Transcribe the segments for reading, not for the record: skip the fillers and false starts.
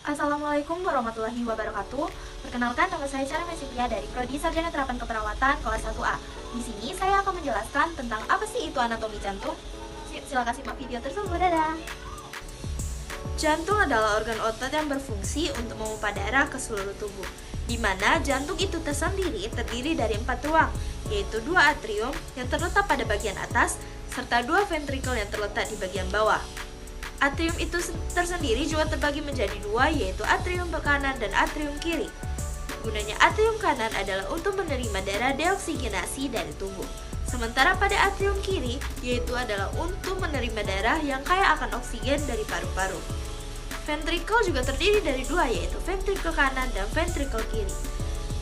Assalamualaikum warahmatullahi wabarakatuh. Perkenalkan, nama saya Cara Mesipia dari Prodi Sarjana Terapan Keperawatan kelas 1A. Di sini saya akan menjelaskan tentang apa sih itu anatomi jantung. Silakan simak video tersebut. Dadah. Jantung adalah organ otot yang berfungsi untuk memompa darah ke seluruh tubuh, di mana jantung itu tersendiri terdiri dari 4 ruang, yaitu 2 atrium yang terletak pada bagian atas, serta 2 ventrikel yang terletak di bagian bawah. Atrium itu tersendiri juga terbagi menjadi 2, yaitu atrium kanan dan atrium kiri. Gunanya atrium kanan adalah untuk menerima darah deoksigenasi dari tubuh, sementara pada atrium kiri yaitu adalah untuk menerima darah yang kaya akan oksigen dari paru-paru. Ventrikel juga terdiri dari 2, yaitu ventrikel kanan dan ventrikel kiri,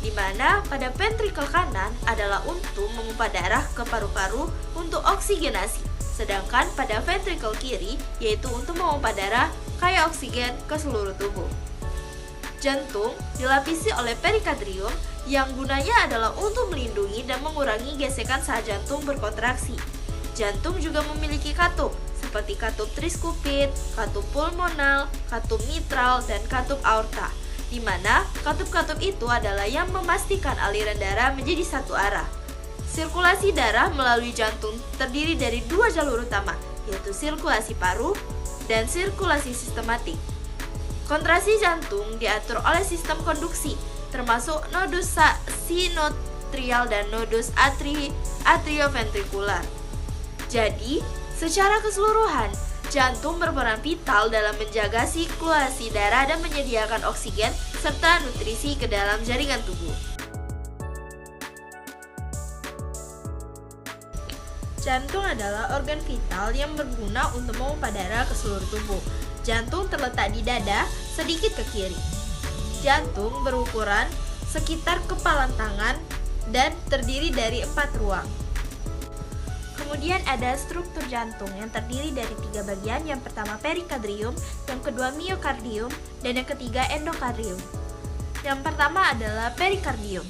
di mana pada ventrikel kanan adalah untuk memompa darah ke paru-paru untuk oksigenasi, sedangkan pada ventrikel kiri yaitu untuk memompa darah kaya oksigen ke seluruh tubuh. Jantung dilapisi oleh perikardrium yang gunanya adalah untuk melindungi dan mengurangi gesekan saat jantung berkontraksi. Jantung juga memiliki katup seperti katup triskupit, katup pulmonal, katup mitral, dan katup aorta, di mana katup-katup itu adalah yang memastikan aliran darah menjadi satu arah. Sirkulasi darah melalui jantung terdiri dari 2 jalur utama, yaitu sirkulasi paru dan sirkulasi sistematik. Kontraksi jantung diatur oleh sistem konduksi, termasuk nodus sinoatrial dan nodus atrioventrikular. Jadi, secara keseluruhan, jantung berperan vital dalam menjaga sirkulasi darah dan menyediakan oksigen serta nutrisi ke dalam jaringan tubuh. Jantung adalah organ vital yang berguna untuk memompa darah ke seluruh tubuh. Jantung terletak di dada, sedikit ke kiri. Jantung berukuran sekitar kepalan tangan dan terdiri dari 4 ruang. Kemudian ada struktur jantung yang terdiri dari 3 bagian. Yang pertama perikardrium, yang kedua miokardium, dan yang ketiga endokardium. Yang pertama adalah perikardium,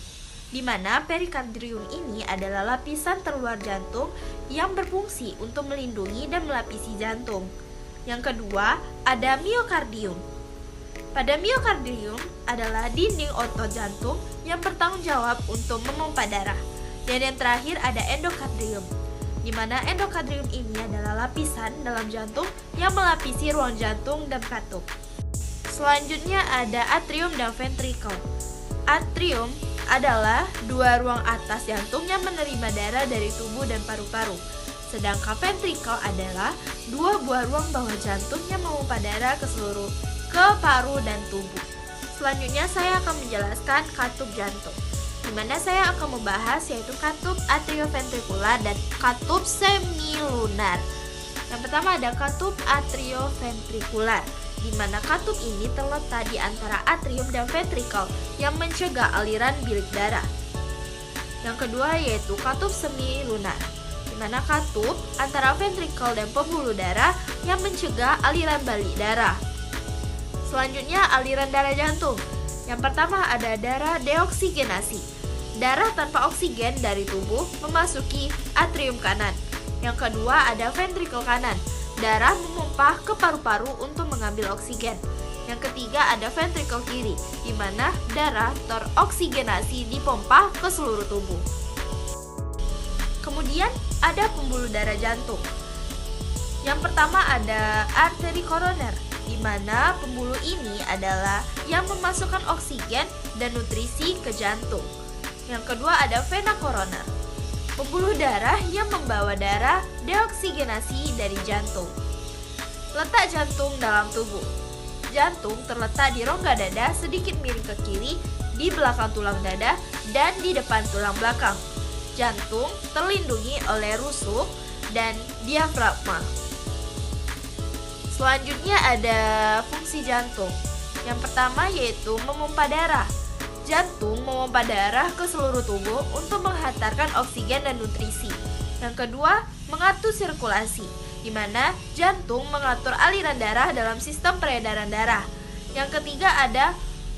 di mana perikardrium ini adalah lapisan terluar jantung yang berfungsi untuk melindungi dan melapisi jantung. Yang kedua, ada miokardium. Pada miokardium adalah dinding otot jantung yang bertanggung jawab untuk memompa darah. Dan yang terakhir ada endokardium, di mana endokardium ini adalah lapisan dalam jantung yang melapisi ruang jantung dan katup. Selanjutnya ada atrium dan ventrikel. Atrium adalah 2 ruang atas jantung yang menerima darah dari tubuh dan paru-paru. Sedangkan ventrikel adalah 2 buah ruang bawah jantung yang memompa darah ke paru dan tubuh. Selanjutnya saya akan menjelaskan katup jantung, di mana saya akan membahas yaitu katup atrioventrikular dan katup semilunar. Yang pertama ada katup atrioventrikular, di mana katup ini terletak di antara atrium dan ventrikel yang mencegah aliran bilik darah. Yang kedua yaitu katup semilunar, di mana katup antara ventrikel dan pembuluh darah yang mencegah aliran balik darah. Selanjutnya aliran darah jantung. Yang pertama ada darah deoksigenasi. Darah tanpa oksigen dari tubuh memasuki atrium kanan. Yang kedua ada ventrikel kanan. Darah memompa ke paru-paru untuk mengambil oksigen. Yang ketiga ada ventrikel kiri, di mana darah teroksigenasi dipompa ke seluruh tubuh. Kemudian ada pembuluh darah jantung. Yang pertama ada arteri koroner, di mana pembuluh ini adalah yang memasukkan oksigen dan nutrisi ke jantung. Yang kedua ada vena koroner, pembuluh darah yang membawa darah deoksigenasi dari jantung. Letak jantung dalam tubuh. Jantung terletak di rongga dada sedikit miring ke kiri, di belakang tulang dada, dan di depan tulang belakang. Jantung terlindungi oleh rusuk dan diafragma. Selanjutnya ada fungsi jantung. Yang pertama yaitu memompa darah. Jantung memompa darah ke seluruh tubuh untuk menghantarkan oksigen dan nutrisi. Yang kedua, mengatur sirkulasi, di mana jantung mengatur aliran darah dalam sistem peredaran darah. Yang ketiga ada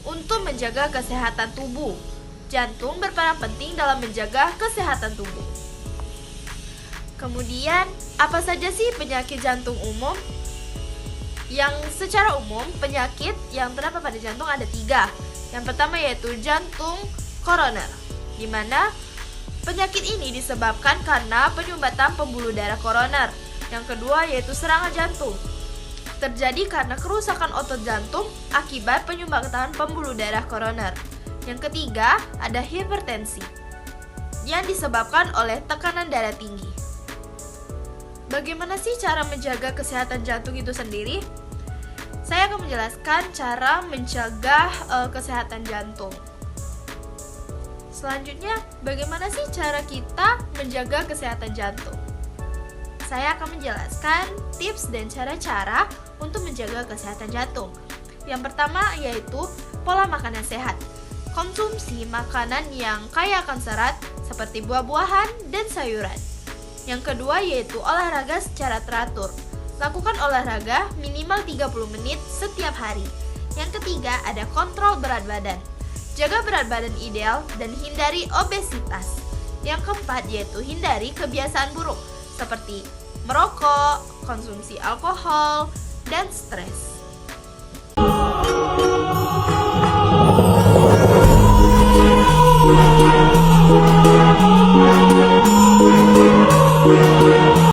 untuk menjaga kesehatan tubuh. Jantung berperan penting dalam menjaga kesehatan tubuh. Kemudian, apa saja sih penyakit jantung umum? Yang secara umum, penyakit yang terdapat pada jantung ada 3. Yang pertama yaitu jantung koroner, di mana penyakit ini disebabkan karena penyumbatan pembuluh darah koroner. Yang kedua yaitu serangan jantung, terjadi karena kerusakan otot jantung akibat penyumbatan pembuluh darah koroner. Yang ketiga ada hipertensi, yang disebabkan oleh tekanan darah tinggi. Bagaimana sih cara menjaga kesehatan jantung itu sendiri? Saya akan menjelaskan cara mencegah kesehatan jantung. Selanjutnya, bagaimana sih cara kita menjaga kesehatan jantung? Saya akan menjelaskan tips dan cara-cara untuk menjaga kesehatan jantung. Yang pertama yaitu pola makan yang sehat. Konsumsi makanan yang kaya akan serat seperti buah-buahan dan sayuran. Yang kedua yaitu olahraga secara teratur. Lakukan olahraga minimal 30 menit setiap hari. Yang ketiga ada kontrol berat badan. Jaga berat badan ideal dan hindari obesitas. Yang keempat yaitu hindari kebiasaan buruk seperti merokok, konsumsi alkohol, dan stres.